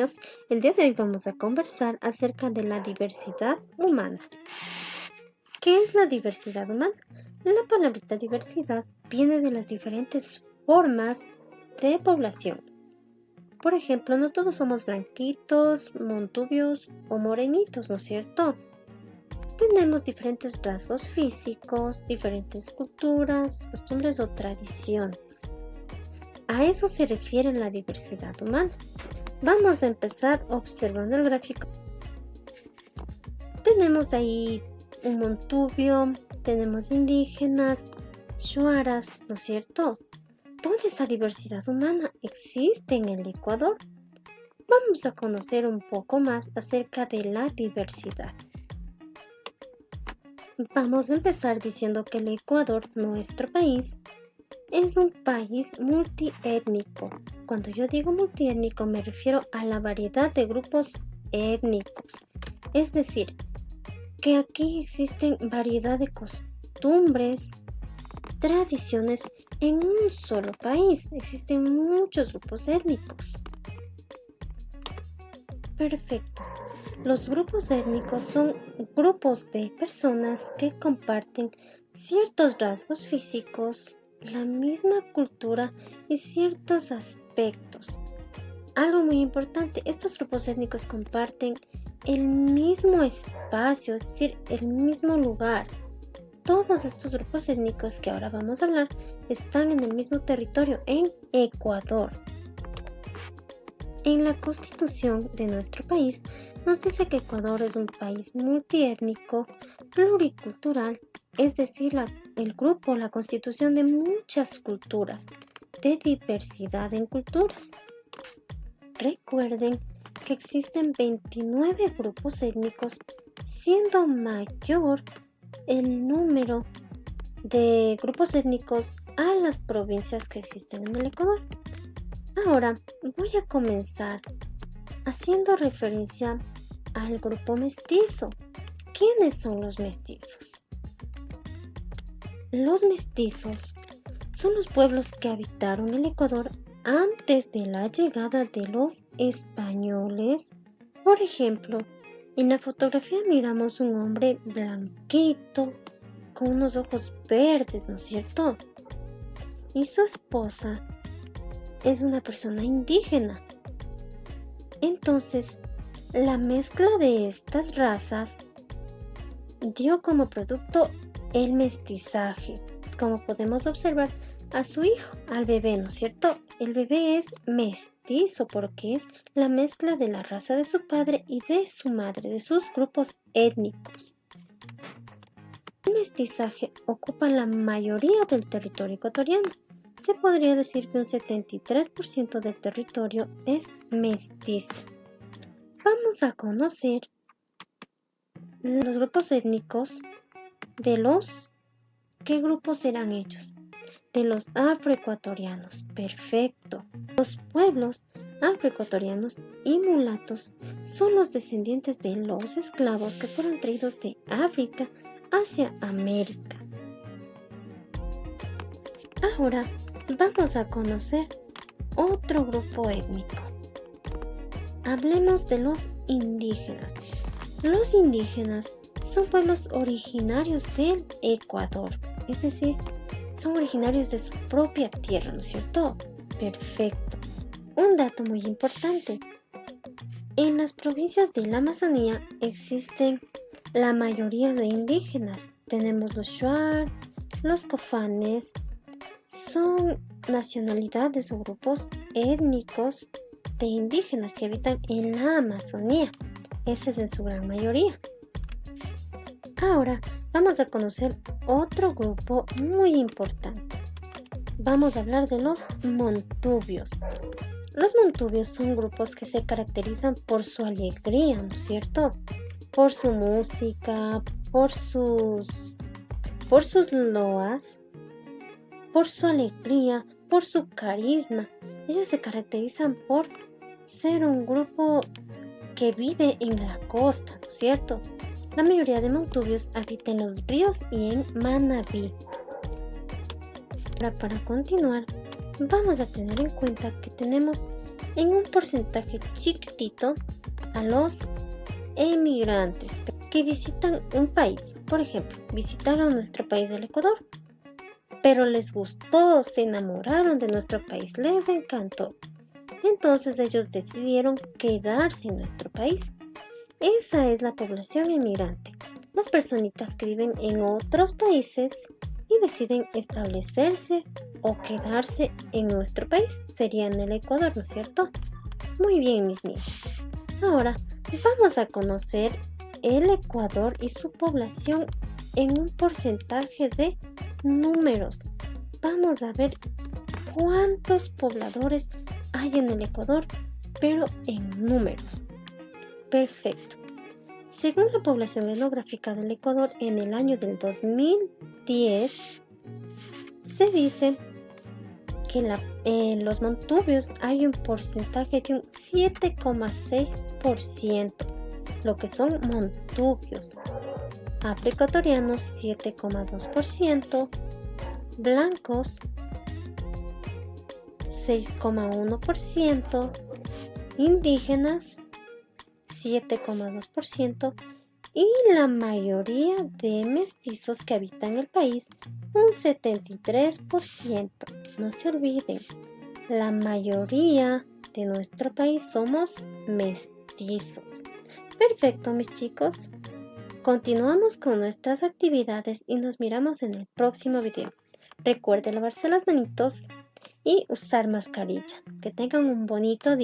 niños, el día de hoy vamos a conversar acerca de la diversidad humana. ¿Qué es la diversidad humana? La palabrita diversidad viene de las diferentes formas de población. Por ejemplo, no todos somos blanquitos, montubios o morenitos, ¿no es cierto? Tenemos diferentes rasgos físicos, diferentes culturas, costumbres o tradiciones. A eso se refiere la diversidad humana. Vamos a empezar observando el gráfico. Tenemos ahí un montubio, tenemos indígenas, shuaras, ¿no es cierto? Toda esa diversidad humana existe en el Ecuador. Vamos a conocer un poco más acerca de la diversidad. Vamos a empezar diciendo que el Ecuador, nuestro país, es un país multiétnico. Cuando yo digo multiétnico me refiero a la variedad de grupos étnicos. Es decir, que aquí existen variedad de costumbres, tradiciones en un solo país. Existen muchos grupos étnicos. Perfecto. Los grupos étnicos son grupos de personas que comparten ciertos rasgos físicos, la misma cultura y ciertos aspectos. Algo muy importante, estos grupos étnicos comparten el mismo espacio, es decir, el mismo lugar. Todos estos grupos étnicos que ahora vamos a hablar están en el mismo territorio, en Ecuador. En la Constitución de nuestro país nos dice que Ecuador es un país multiétnico, pluricultural, es decir, la constitución de muchas culturas, de diversidad en culturas. Recuerden que existen 29 grupos étnicos, siendo mayor el número de grupos étnicos a las provincias que existen en el Ecuador. Ahora voy a comenzar haciendo referencia al grupo mestizo. ¿Quiénes son los mestizos? Los mestizos son los pueblos que habitaron el Ecuador antes de la llegada de los españoles. Por ejemplo, en la fotografía miramos un hombre blanquito con unos ojos verdes, ¿no es cierto? Y su esposa es una persona indígena. Entonces, la mezcla de estas razas dio como producto el mestizaje. Como podemos observar a su hijo, al bebé, ¿no es cierto? El bebé es mestizo porque es la mezcla de la raza de su padre y de su madre, de sus grupos étnicos. El mestizaje ocupa la mayoría del territorio ecuatoriano. Se podría decir que un 73% del territorio es mestizo. Vamos a conocer los grupos étnicos ¿qué grupos serán ellos? De los afroecuatorianos. Perfecto. Los pueblos afroecuatorianos y mulatos son los descendientes de los esclavos que fueron traídos de África hacia América. Ahora vamos a conocer otro grupo étnico. Hablemos de los indígenas. Los indígenas son pueblos originarios del Ecuador, es decir, son originarios de su propia tierra, ¿no es cierto? Perfecto. Un dato muy importante. En las provincias de la Amazonía existen la mayoría de indígenas. Tenemos los shuar, los cofanes, son nacionalidades o grupos étnicos de indígenas que habitan en la Amazonía. Ese es en su gran mayoría. Ahora vamos a conocer otro grupo muy importante. Vamos a hablar de los montubios. Los montubios son grupos que se caracterizan por su alegría, ¿no es cierto? Por su música, por sus loas, por su alegría, por su carisma. Ellos se caracterizan por ser un grupo que vive en la costa, ¿no es cierto? La mayoría de montubios habita en los ríos y en Manabí. Ahora, para continuar, vamos a tener en cuenta que tenemos en un porcentaje chiquitito a los emigrantes que visitan un país. Por ejemplo, visitaron nuestro país, el Ecuador, pero les gustó, se enamoraron de nuestro país, les encantó. Entonces ellos decidieron quedarse en nuestro país. Esa es la población emigrante. Las personitas que viven en otros países y deciden establecerse o quedarse en nuestro país. Sería en el Ecuador, ¿no es cierto? Muy bien, mis niños. Ahora vamos a conocer el Ecuador y su población en un porcentaje de números. Vamos a ver cuántos pobladores hay en el Ecuador, pero en números. Perfecto. Según la población etnográfica del Ecuador en el año del 2010, se dice que en los montubios hay un porcentaje de un 7,6%, lo que son montubios. Afroecuatorianos 7,2%, blancos 6,1%, indígenas 7,2% y la mayoría de mestizos que habitan el país un 73%. No se olviden, la mayoría de nuestro país somos mestizos. Perfecto, mis chicos. Continuamos con nuestras actividades y nos miramos en el próximo video. Recuerden lavarse las manitos y usar mascarilla. Que tengan un bonito día.